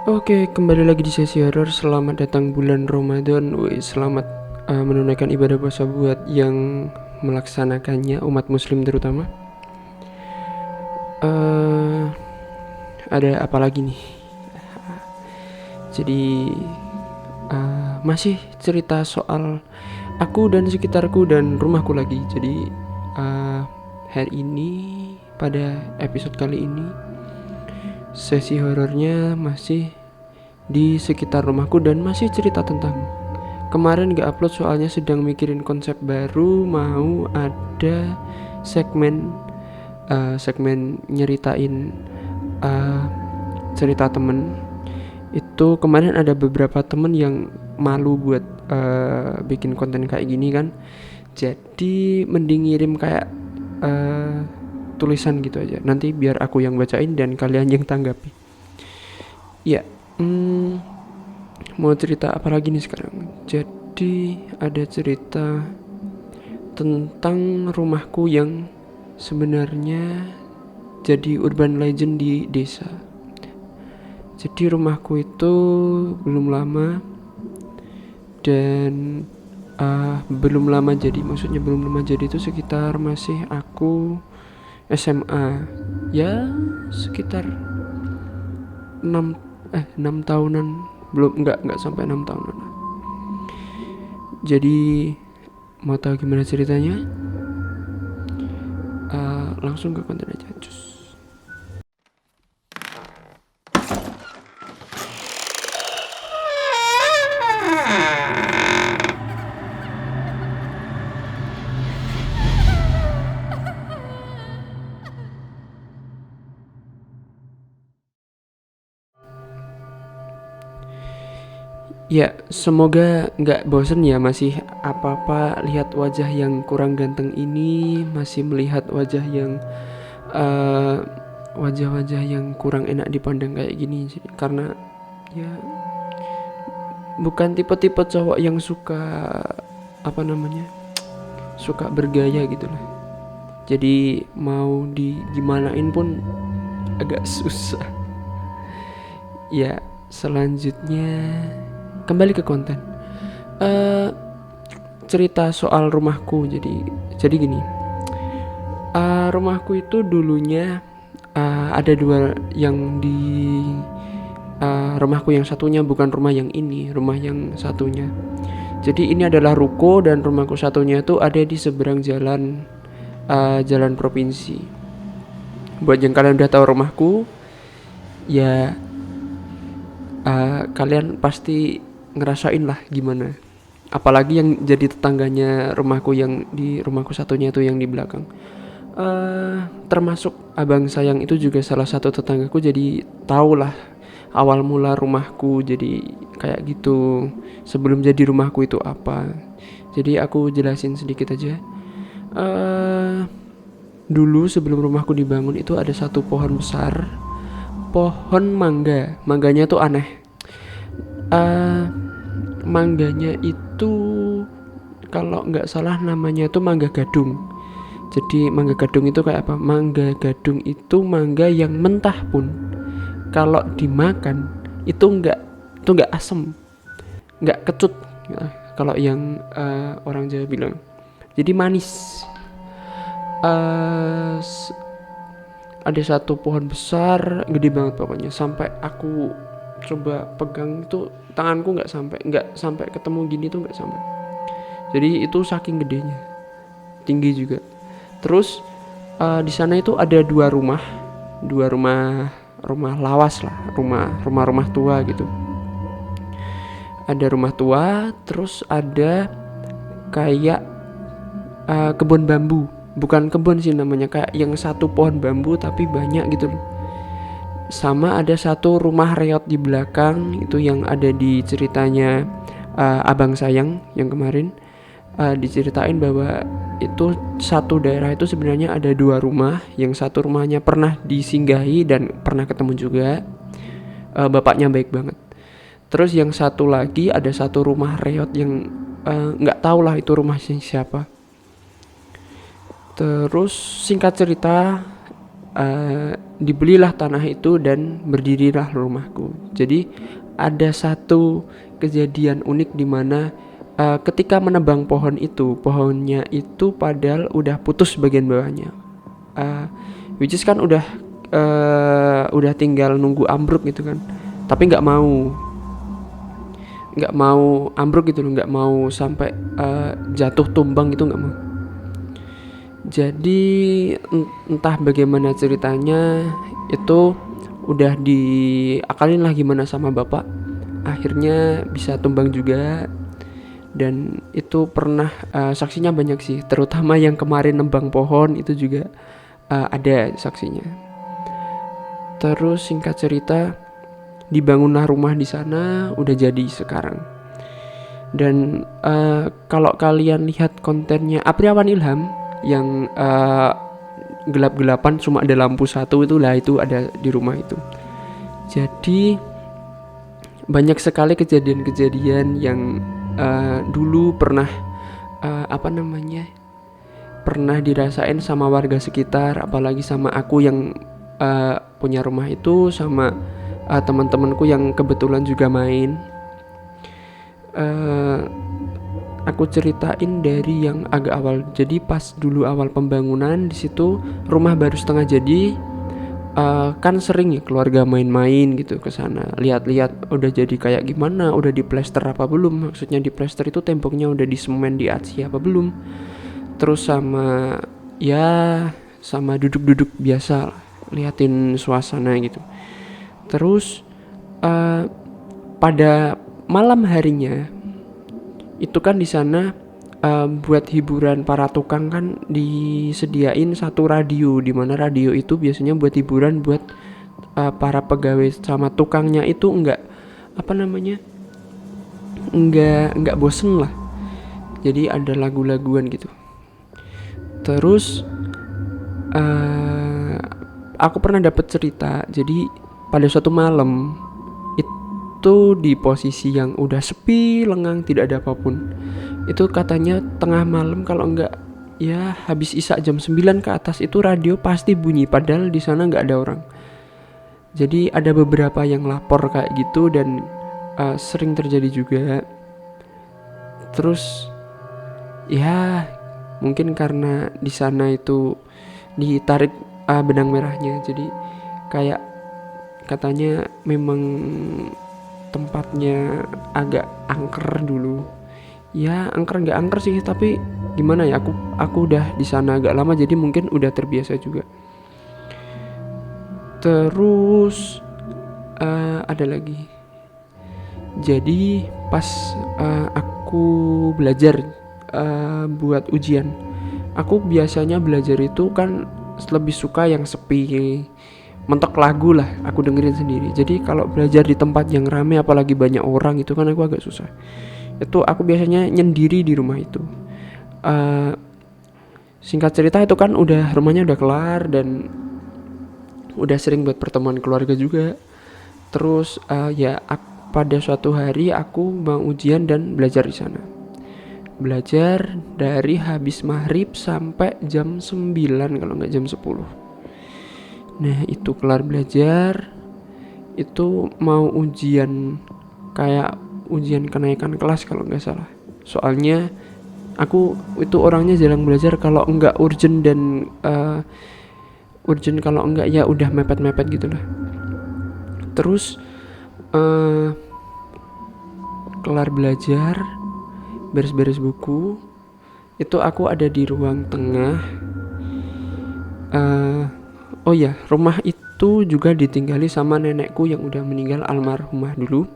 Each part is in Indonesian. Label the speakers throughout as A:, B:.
A: Oke, kembali lagi di sesi horor. Selamat datang bulan Ramadan. Selamat menunaikan ibadah puasa buat yang melaksanakannya, umat muslim terutama. Ada apa lagi nih? Jadi masih cerita soal aku dan sekitarku dan rumahku lagi. Jadi hari ini, pada episode kali ini, sesi horornya masih di sekitar rumahku dan masih cerita tentang kemarin gak upload soalnya sedang mikirin konsep baru. Mau ada segmen nyeritain cerita temen. Itu kemarin ada beberapa temen yang malu buat bikin konten kayak gini kan, jadi mending ngirim kayak tulisan gitu aja, nanti biar aku yang bacain dan kalian yang tanggapi. Ya, mau cerita apa lagi nih sekarang? Jadi ada cerita tentang rumahku yang sebenarnya jadi urban legend di desa. Jadi rumahku itu belum lama dan belum lama jadi, maksudnya belum lama jadi itu sekitar masih aku SMA, ya sekitar 6 tahunan, belum, nggak sampai 6 tahunan. Jadi mau tahu gimana ceritanya? Langsung ke konten aja, cus. Ya, semoga nggak bosen ya masih apa-apa lihat wajah yang kurang ganteng ini, masih melihat wajah yang wajah-wajah yang kurang enak dipandang kayak gini sih. Karena ya bukan tipe-tipe cowok yang suka apa namanya, suka bergaya gitu lah. Jadi mau digimanain pun agak susah. Ya, selanjutnya kembali ke konten. Cerita soal rumahku. Jadi gini. Rumahku itu dulunya ada dua. Yang di rumahku yang satunya bukan rumah yang ini, rumah yang satunya. Jadi ini adalah ruko dan rumahku satunya itu ada di seberang jalan jalan provinsi. Buat yang kalian udah tahu rumahku, ya kalian pasti ngerasain lah gimana. Apalagi yang jadi tetangganya rumahku yang di rumahku satunya itu yang di belakang. Termasuk abang sayang itu juga salah satu tetanggaku, jadi tau lah awal mula rumahku jadi kayak gitu. Sebelum jadi rumahku itu apa. Jadi aku jelasin sedikit aja. Dulu sebelum rumahku dibangun itu ada satu pohon besar, pohon mangga. Mangganya tuh aneh. Mangganya itu kalau nggak salah namanya itu mangga gadung. Jadi mangga gadung itu kayak apa? Mangga gadung itu mangga yang mentah pun kalau dimakan itu nggak asem, nggak kecut. Kalau yang orang Jawa bilang, jadi manis. Ada satu pohon besar, gede banget pokoknya. Sampai aku coba pegang itu tanganku nggak sampai ketemu gini tuh, nggak sampai. Jadi itu saking gedenya, tinggi juga. Terus di sana itu ada dua rumah lawas lah, rumah tua gitu. Ada rumah tua, terus ada kayak kebun bambu. Bukan kebun sih namanya, kayak yang satu pohon bambu tapi banyak gitu loh. Sama ada satu rumah reot di belakang, itu yang ada di ceritanya abang sayang yang kemarin. Diceritain bahwa itu satu daerah itu sebenarnya ada dua rumah. Yang satu rumahnya pernah disinggahi dan pernah ketemu juga, bapaknya baik banget. Terus yang satu lagi ada satu rumah reot yang nggak tahu lah itu rumah siapa. Terus singkat cerita, dibelilah tanah itu dan berdirilah rumahku. Jadi ada satu kejadian unik di mana ketika menebang pohon itu, pohonnya itu padahal udah putus bagian bawahnya, which is kan udah tinggal nunggu ambruk gitu kan, tapi nggak mau ambruk gitu loh, nggak mau sampai jatuh tumbang gitu, nggak mau. Jadi entah bagaimana ceritanya itu udah diakalin lah gimana sama bapak, akhirnya bisa tumbang juga. Dan itu pernah saksinya banyak sih, terutama yang kemarin nembang pohon itu juga ada saksinya. Terus singkat cerita, dibangunlah rumah di sana, udah jadi sekarang. Dan kalau kalian lihat kontennya Apriawan Ilham yang gelap-gelapan cuma ada lampu satu, itulah itu ada di rumah itu. Jadi banyak sekali kejadian-kejadian yang dulu pernah pernah dirasain sama warga sekitar, apalagi sama aku yang punya rumah itu, sama teman-temanku yang kebetulan juga main. Aku ceritain dari yang agak awal. Jadi pas dulu awal pembangunan di situ, rumah baru setengah jadi, kan sering ya keluarga main-main gitu ke sana, lihat-lihat udah jadi kayak gimana, udah diplester apa belum. Maksudnya diplester itu temboknya udah disemen, diatsi apa belum. Terus sama duduk-duduk biasa, liatin suasana gitu. Terus pada malam harinya itu kan di sana buat hiburan para tukang kan disediain satu radio, di mana radio itu biasanya buat hiburan buat para pegawai sama tukangnya itu enggak bosen lah. Jadi ada lagu-laguan gitu. Terus aku pernah dapat cerita, jadi pada suatu malam itu di posisi yang udah sepi, lengang, tidak ada apapun. Itu katanya tengah malam, kalau enggak ya habis isya jam 9 ke atas itu radio pasti bunyi, padahal di sana enggak ada orang. Jadi ada beberapa yang lapor kayak gitu dan sering terjadi juga. Terus ya mungkin karena di sana itu ditarik benang merahnya, jadi kayak katanya memang tempatnya agak angker dulu. Ya angker nggak angker sih, tapi gimana ya, aku udah di sana agak lama jadi mungkin udah terbiasa juga. Terus ada lagi. Jadi pas aku belajar buat ujian, aku biasanya belajar itu kan lebih suka yang sepi, mentok lagu lah aku dengerin sendiri. Jadi kalau belajar di tempat yang rame apalagi banyak orang itu kan aku agak susah. Itu aku biasanya nyendiri di rumah itu. Singkat cerita itu kan rumahnya udah kelar dan udah sering buat pertemuan keluarga juga. Terus pada suatu hari aku mau ujian dan belajar di sana. Belajar dari habis maghrib sampai jam 9 kalau nggak jam 10. Nah itu kelar belajar, itu mau ujian kayak ujian kenaikan kelas kalau nggak salah. Soalnya aku itu orangnya jarang belajar kalau nggak urgent, dan urgent kalau enggak ya udah mepet-mepet gitulah. Terus kelar belajar, beres-beres buku, itu aku ada di ruang tengah. Oh ya, rumah itu juga ditinggali sama nenekku yang udah meninggal, almarhumah dulu.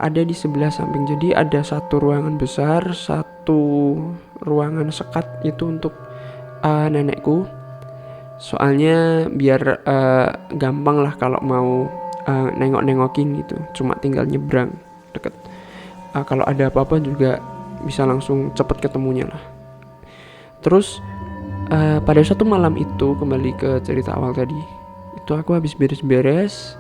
A: Ada di sebelah samping, jadi ada satu ruangan besar, satu ruangan sekat itu untuk nenekku. Soalnya biar gampang lah kalau mau nengok-nengokin gitu, cuma tinggal nyebrang deket. Kalau ada apa-apa juga bisa langsung cepet ketemunya lah. Terus pada suatu malam itu, kembali ke cerita awal tadi, itu aku habis beres-beres,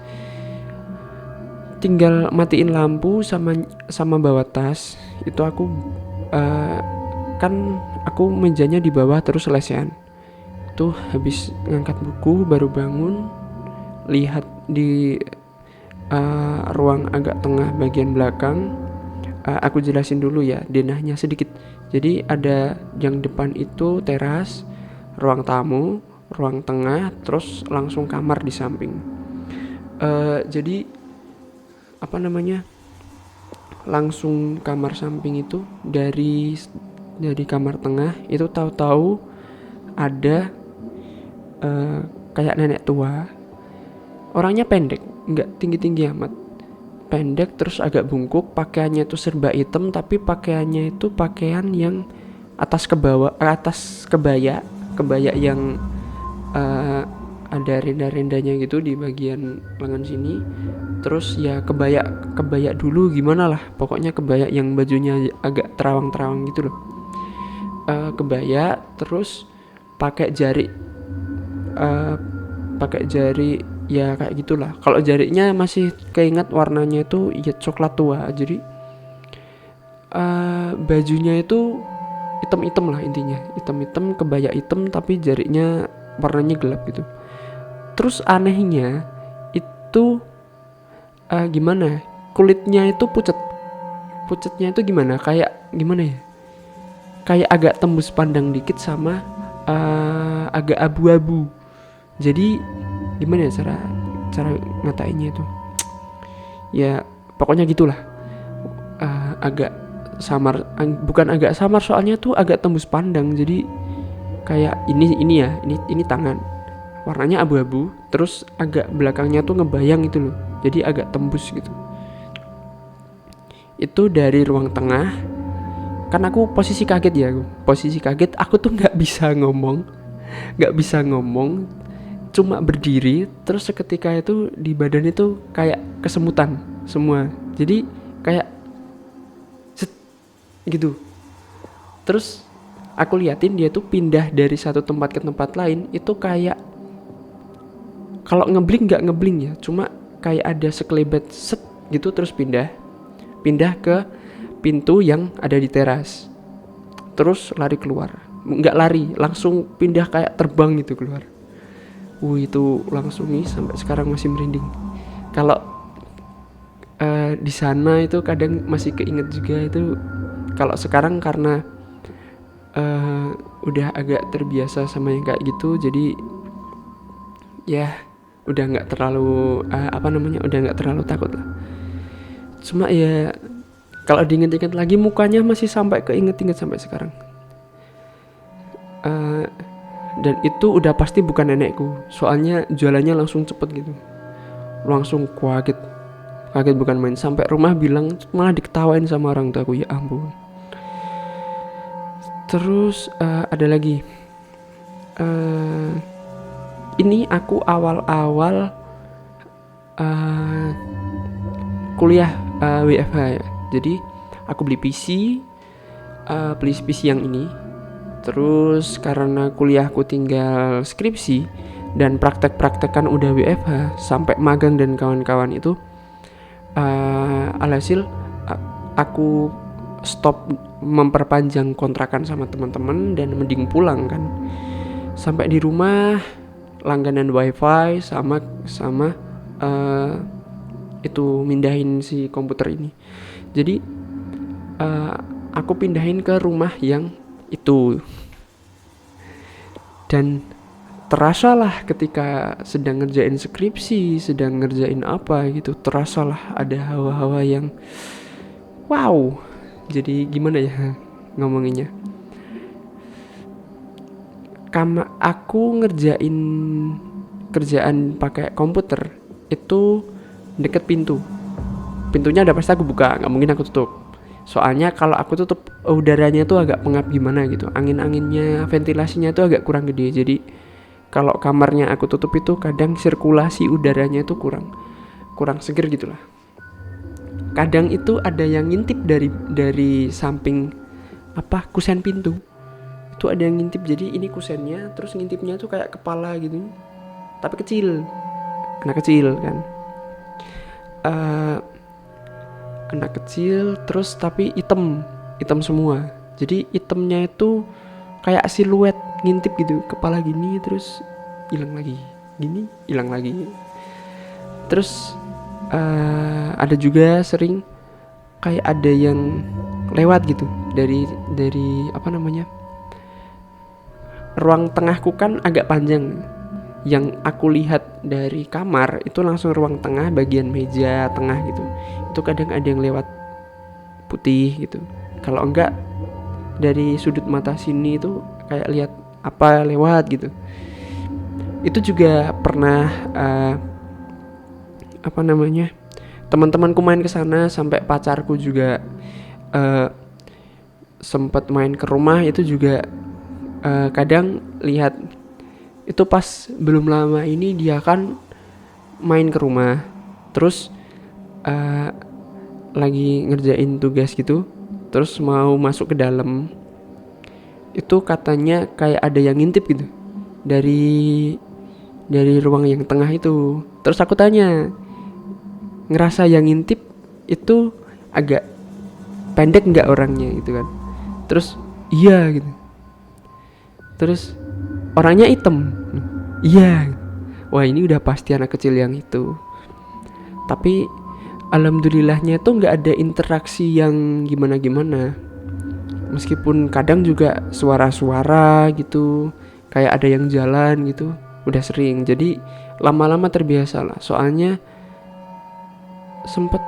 A: tinggal matiin lampu sama bawa tas. Itu aku kan aku mejanya di bawah terus lesehan. itu habis ngangkat buku baru bangun, lihat di ruang agak tengah bagian belakang. Aku jelasin dulu ya denahnya sedikit. Jadi ada yang depan itu teras, ruang tamu, ruang tengah, terus langsung kamar di samping. Jadi apa namanya, langsung kamar samping itu dari kamar tengah itu tahu-tahu ada kayak nenek tua. Orangnya pendek, nggak tinggi-tinggi amat, pendek terus agak bungkuk, pakaiannya itu serba hitam, tapi pakaiannya itu pakaian yang atas ke bawah, atas kebaya yang ada renda-rendanya gitu di bagian lengan sini. Terus ya kebaya dulu gimana lah, pokoknya kebaya yang bajunya agak terawang-terawang gitu loh. Kebaya terus pakai jari ya kayak gitulah. Kalau jarinya masih keinget warnanya itu ya coklat tua. Jadi bajunya itu hitam-hitam lah intinya, hitam-hitam, kebaya hitam tapi jarinya warnanya gelap gitu. Terus anehnya itu gimana, kulitnya itu pucetnya itu gimana, kayak gimana ya, kayak agak tembus pandang dikit sama agak abu-abu. Jadi gimana ya cara ngatainnya itu ya, pokoknya gitulah. Agak samar, bukan agak samar, soalnya tuh agak tembus pandang. Jadi kayak ini tangan warnanya abu-abu, terus agak belakangnya tuh ngebayang itu loh, jadi agak tembus gitu. Itu dari ruang tengah. Kan aku posisi kaget, aku tuh nggak bisa ngomong, cuma berdiri. Terus seketika itu di badan itu kayak kesemutan semua, jadi kayak gitu. Terus aku liatin dia tuh pindah dari satu tempat ke tempat lain, itu kayak kalau ngebling nggak ngebling ya, cuma kayak ada sekelebat set gitu, terus pindah ke pintu yang ada di teras, terus lari keluar. Nggak lari, langsung pindah kayak terbang gitu keluar. Itu langsung nih sampai sekarang masih merinding. Kalau di sana itu kadang masih keinget juga itu. Kalau sekarang karena udah agak terbiasa sama yang kayak gitu, jadi ya udah nggak terlalu udah nggak terlalu takut lah. Cuma ya kalau diinget-inget lagi mukanya masih sampai keinget-inget sampai sekarang. Dan itu udah pasti bukan nenekku, soalnya jualannya langsung cepet gitu, langsung kaget bukan main. Sampai rumah bilang, malah diketawain sama orang tua aku, ya ampun. Terus ada lagi, ini aku awal-awal kuliah WFH ya. Jadi aku beli PC yang ini. Terus karena kuliahku tinggal skripsi dan praktek-praktekan udah WFH sampai magang dan kawan-kawan itu, alhasil aku stop memperpanjang kontrakan sama teman-teman dan mending pulang kan. Sampai di rumah langganan wifi sama itu mindahin si komputer ini. Jadi aku pindahin ke rumah yang itu, dan terasalah ketika sedang ngerjain skripsi, sedang ngerjain apa gitu, terasalah ada hawa-hawa yang wow. Jadi gimana ya ngomonginnya, aku ngerjain kerjaan pakai komputer itu deket pintunya udah pasti aku buka, nggak mungkin aku tutup. Soalnya kalau aku tutup udaranya tuh agak pengap gimana gitu, angin-anginnya, ventilasinya tuh agak kurang gede. Jadi kalau kamarnya aku tutup itu kadang sirkulasi udaranya itu kurang seger gitulah. Kadang itu ada yang ngintip dari samping kusen pintu. Itu ada yang ngintip, jadi ini kusennya, terus ngintipnya tuh kayak kepala gitu, tapi kecil, anak kecil kan. Anak kecil terus tapi hitam semua. Jadi hitamnya itu kayak siluet ngintip gitu, kepala gini terus hilang lagi, gini hilang lagi. Terus ada juga sering kayak ada yang lewat gitu dari apa namanya, ruang tengahku kan agak panjang, yang aku lihat dari kamar itu langsung ruang tengah, bagian meja tengah gitu. Itu kadang ada yang lewat putih gitu. Kalau enggak dari sudut mata sini itu kayak lihat apa lewat gitu. Itu juga pernah apa namanya, teman-temanku main ke sana, sampai pacarku juga sempat main ke rumah. Itu juga kadang lihat. Itu pas belum lama ini dia kan main ke rumah, terus lagi ngerjain tugas gitu, terus mau masuk ke dalam. Itu katanya kayak ada yang ngintip gitu dari ruang yang tengah itu. Terus aku tanya, ngerasa yang ngintip itu agak pendek nggak orangnya gitu kan? Terus iya gitu. Terus orangnya hitam. Iya. Wah, ini udah pasti anak kecil yang itu. Tapi alhamdulillahnya tuh nggak ada interaksi yang gimana-gimana. Meskipun kadang juga suara-suara gitu, kayak ada yang jalan gitu, udah sering. Jadi lama-lama terbiasa lah. Soalnya sempet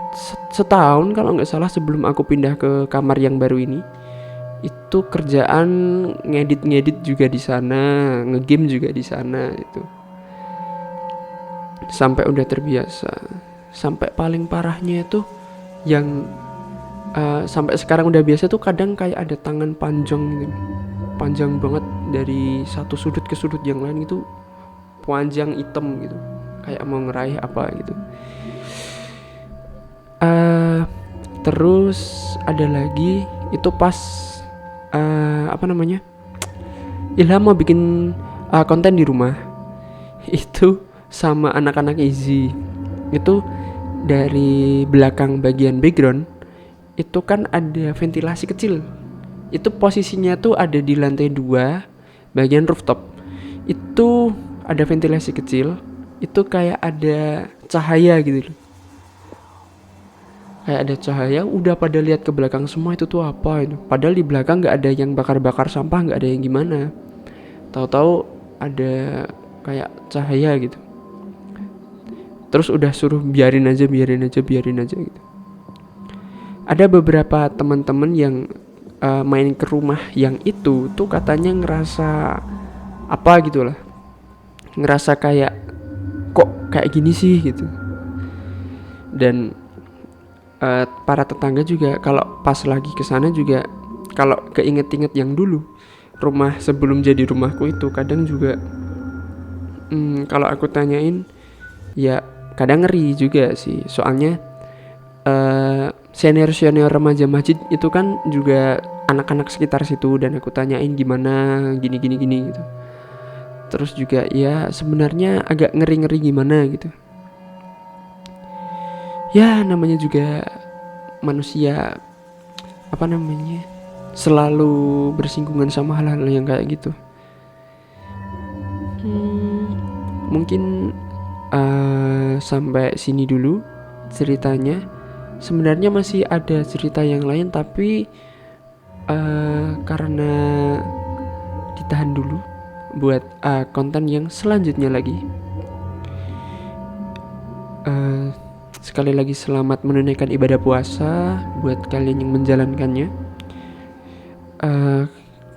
A: setahun kalau nggak salah sebelum aku pindah ke kamar yang baru ini, itu kerjaan ngedit juga di sana, ngegame juga di sana itu. Sampai udah terbiasa. Sampai paling parahnya itu yang sampai sekarang udah biasa tuh, kadang kayak ada tangan panjang gitu. Panjang banget dari satu sudut ke sudut yang lain gitu. Panjang hitam gitu. Kayak mau ngeraih apa gitu. Terus ada lagi itu pas apa namanya, Ilham mau bikin konten di rumah. Itu sama anak-anak Easy. Itu dari belakang bagian background itu kan ada ventilasi kecil. Itu posisinya tuh ada di lantai 2 bagian rooftop. Itu ada ventilasi kecil. Itu kayak ada cahaya gitu loh. Kayak ada cahaya, udah pada lihat ke belakang semua, itu tuh apa itu. Padahal di belakang gak ada yang bakar-bakar sampah, gak ada yang gimana. Tahu-tahu ada kayak cahaya gitu. Terus udah suruh biarin aja gitu. Ada beberapa teman-teman yang main ke rumah yang itu tuh katanya ngerasa apa gitu lah. Ngerasa kayak kok kayak gini sih gitu. Dan para tetangga juga kalau pas lagi kesana juga, kalau keinget-inget yang dulu rumah sebelum jadi rumahku itu, kadang juga kalau aku tanyain ya kadang ngeri juga sih. Soalnya senior remaja masjid itu kan juga anak-anak sekitar situ, dan aku tanyain gimana gini gitu. Terus juga ya sebenarnya agak ngeri gimana gitu. Ya namanya juga manusia, apa namanya, selalu bersinggungan sama hal-hal yang kayak gitu. Mungkin sampai sini dulu ceritanya. Sebenarnya masih ada cerita yang lain, tapi karena ditahan dulu buat konten yang selanjutnya lagi. Sekali lagi selamat menunaikan ibadah puasa buat kalian yang menjalankannya.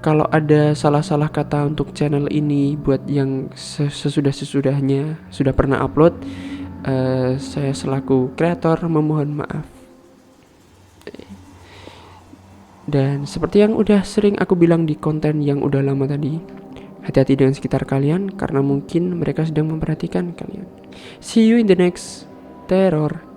A: Kalau ada salah-salah kata untuk channel ini, buat yang sesudahnya sudah pernah upload, saya selaku kreator memohon maaf. Dan seperti yang udah sering aku bilang di konten yang udah lama tadi, hati-hati dengan sekitar kalian, karena mungkin mereka sedang memperhatikan kalian. See you in the next terror.